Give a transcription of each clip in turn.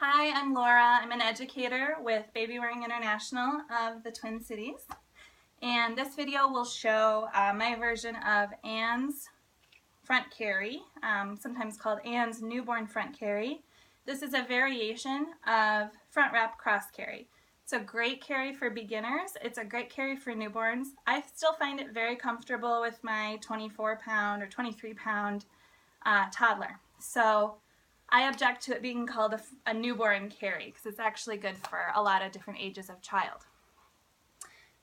Hi, I'm Laura. I'm an educator with Babywearing International of the Twin Cities. And this video will show my version of Anne's front carry, sometimes called Anne's newborn front carry. This is a variation of front wrap cross carry. It's a great carry for beginners. It's a great carry for newborns. I still find it very comfortable with my 24-pound or 23-pound toddler. So I object to it being called a newborn carry because it's actually good for a lot of different ages of child.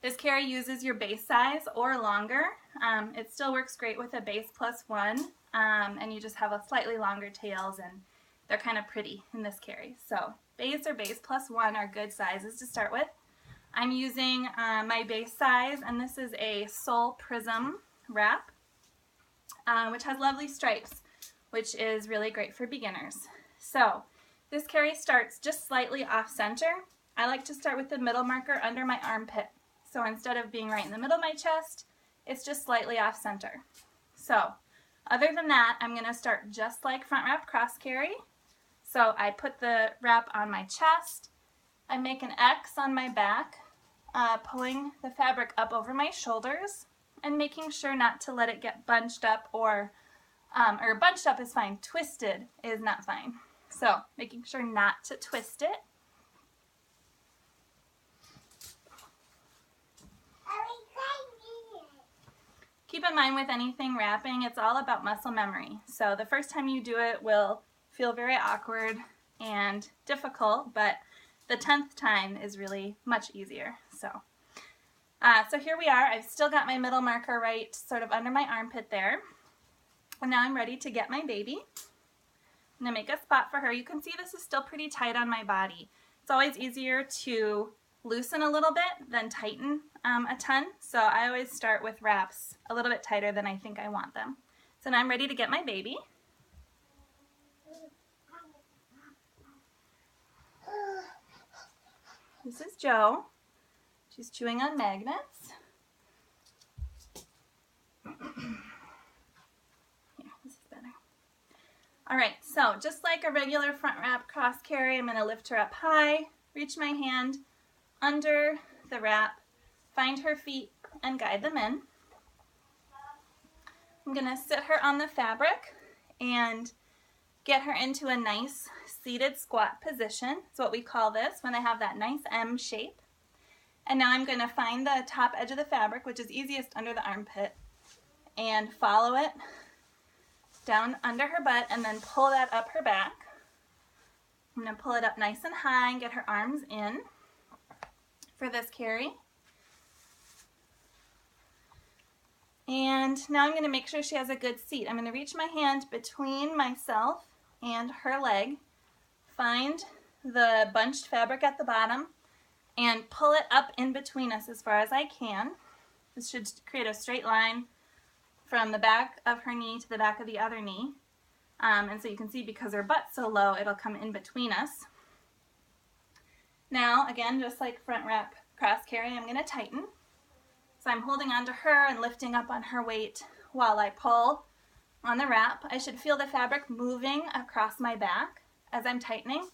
This carry uses your base size or longer. It still works great with a base +1, and you just have a slightly longer tails, and they're kind of pretty in this carry. So base or base +1 are good sizes to start with. I'm using my base size, and this is a Soul Prism wrap, which has lovely stripes, which is really great for beginners. So this carry starts just slightly off center. I like to start with the middle marker under my armpit. So instead of being right in the middle of my chest, it's just slightly off center. So other than that, I'm going to start just like front wrap cross carry. So I put the wrap on my chest. I make an X on my back, pulling the fabric up over my shoulders and making sure not to let it get bunched up or bunched up is fine, twisted is not fine. So making sure not to twist it. Keep in mind with anything wrapping, it's all about muscle memory. So the first time you do it will feel very awkward and difficult, but the 10th time is really much easier. So here we are. I've still got my middle marker right sort of under my armpit there. And now I'm ready to get my baby. I'm going to make a spot for her. You can see this is still pretty tight on my body. It's always easier to loosen a little bit than tighten a ton. So I always start with wraps a little bit tighter than I think I want them. So now I'm ready to get my baby. This is Jo. She's chewing on magnets. Alright, so just like a regular front wrap cross carry, I'm going to lift her up high, reach my hand under the wrap, find her feet, and guide them in. I'm going to sit her on the fabric and get her into a nice seated squat position. That's what we call this, when they have that nice M shape. And now I'm going to find the top edge of the fabric, which is easiest under the armpit, and follow it down under her butt and then pull that up her back. I'm going to pull it up nice and high and get her arms in for this carry. And now I'm going to make sure she has a good seat. I'm going to reach my hand between myself and her leg, find the bunched fabric at the bottom, and pull it up in between us as far as I can. This should create a straight line from the back of her knee to the back of the other knee. And so you can see because her butt's so low, it'll come in between us. Now, again, just like front wrap cross carry, I'm going to tighten. So I'm holding onto her and lifting up on her weight while I pull on the wrap. I should feel the fabric moving across my back as I'm tightening.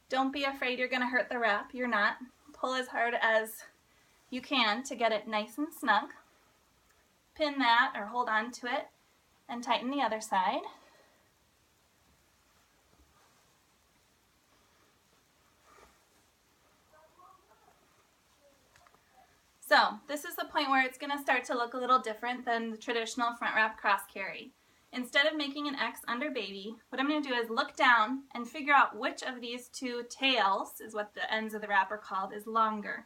Don't be afraid you're going to hurt the wrap. You're not. Pull as hard as you can to get it nice and snug. Pin that or hold on to it and tighten the other side. So this is the point where it's going to start to look a little different than the traditional front wrap cross carry. Instead of making an X under baby, what I'm going to do is look down and figure out which of these two tails, is what the ends of the wrap are called, is longer.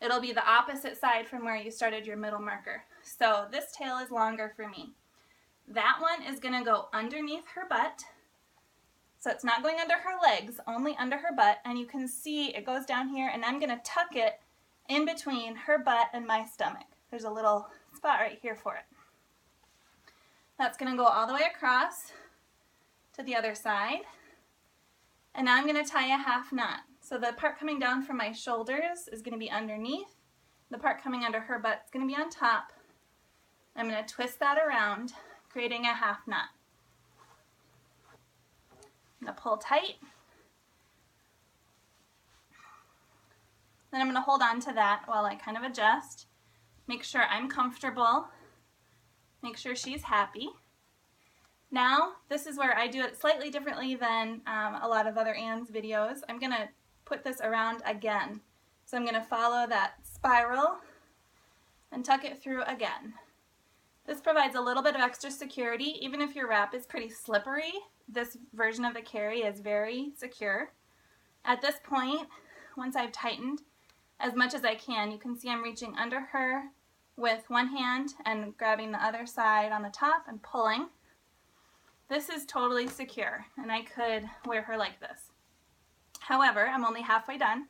It'll be the opposite side from where you started your middle marker. So this tail is longer for me. That one is going to go underneath her butt. So it's not going under her legs, only under her butt. And you can see it goes down here, and I'm going to tuck it in between her butt and my stomach. There's a little spot right here for it. That's going to go all the way across to the other side. And now I'm going to tie a half knot. So the part coming down from my shoulders is going to be underneath. The part coming under her butt is going to be on top. I'm going to twist that around, creating a half knot. I'm going to pull tight, Then I'm going to hold on to that while I kind of adjust. Make sure I'm comfortable. Make sure she's happy. Now, this is where I do it slightly differently than a lot of other Anne's videos. I'm going to put this around again. So I'm going to follow that spiral and tuck it through again. This provides a little bit of extra security. Even if your wrap is pretty slippery, this version of the carry is very secure. At this point, once I've tightened as much as I can, you can see I'm reaching under her with one hand and grabbing the other side on the top and pulling. This is totally secure, and I could wear her like this. However, I'm only halfway done.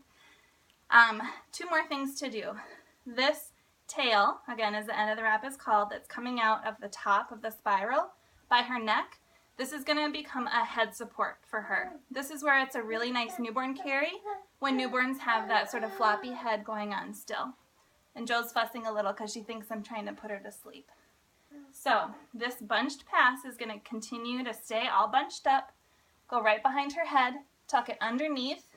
2 more things to do. This tail, again, as the end of the wrap is called, that's coming out of the top of the spiral by her neck, this is going to become a head support for her. This is where it's a really nice newborn carry when newborns have that sort of floppy head going on still. And Joe's fussing a little because she thinks I'm trying to put her to sleep. So this bunched pass is going to continue to stay all bunched up, go right behind her head, tuck it underneath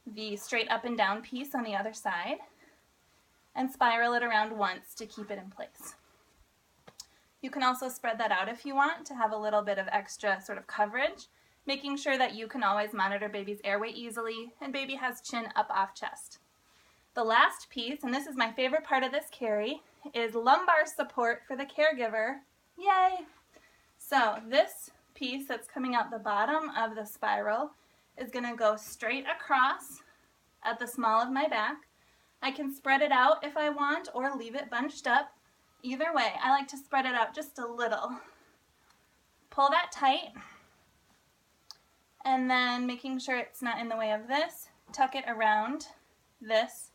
the straight up and down piece on the other side, and spiral it around once to keep it in place. You can also spread that out if you want to have a little bit of extra sort of coverage, making sure that you can always monitor baby's airway easily and baby has chin up off chest. The last piece, and this is my favorite part of this carry, is lumbar support for the caregiver. Yay! So this piece that's coming out the bottom of the spiral is going to go straight across at the small of my back. I can spread it out if I want or leave it bunched up. Either way, I like to spread it out just a little. Pull that tight, and then making sure it's not in the way of this, tuck it around this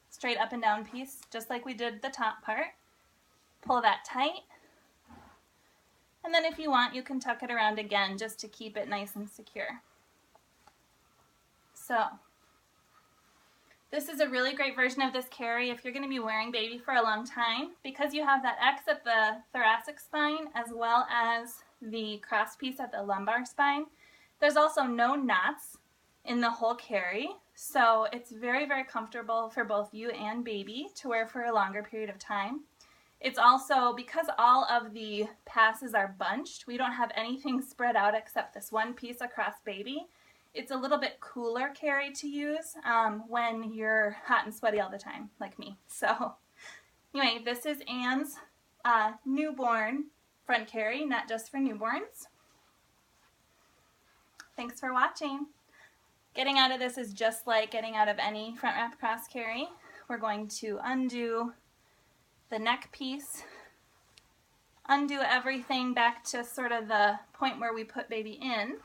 straight up and down piece, just like we did the top part. Pull that tight, and then if you want, you can tuck it around again just to keep it nice and secure. So this is a really great version of this carry if you're going to be wearing baby for a long time, because you have that X at the thoracic spine as well as the cross piece at the lumbar spine. There's also no knots in the whole carry, so it's very, very comfortable for both you and baby to wear for a longer period of time. It's also, because all of the passes are bunched, we don't have anything spread out except this one piece across baby. It's a little bit cooler carry to use when you're hot and sweaty all the time, like me. So anyway, this is Anne's newborn front carry, not just for newborns. Thanks for watching. Getting out of this is just like getting out of any front wrap cross carry. We're going to undo the neck piece, undo everything back to sort of the point where we put baby in.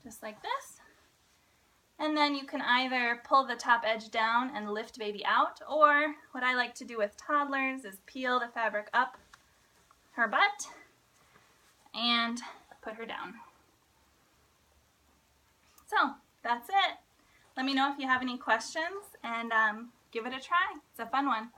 Just like this. And then you can either pull the top edge down and lift baby out, or what I like to do with toddlers is peel the fabric up her butt and put her down. So that's it. Let me know if you have any questions and give it a try. It's a fun one.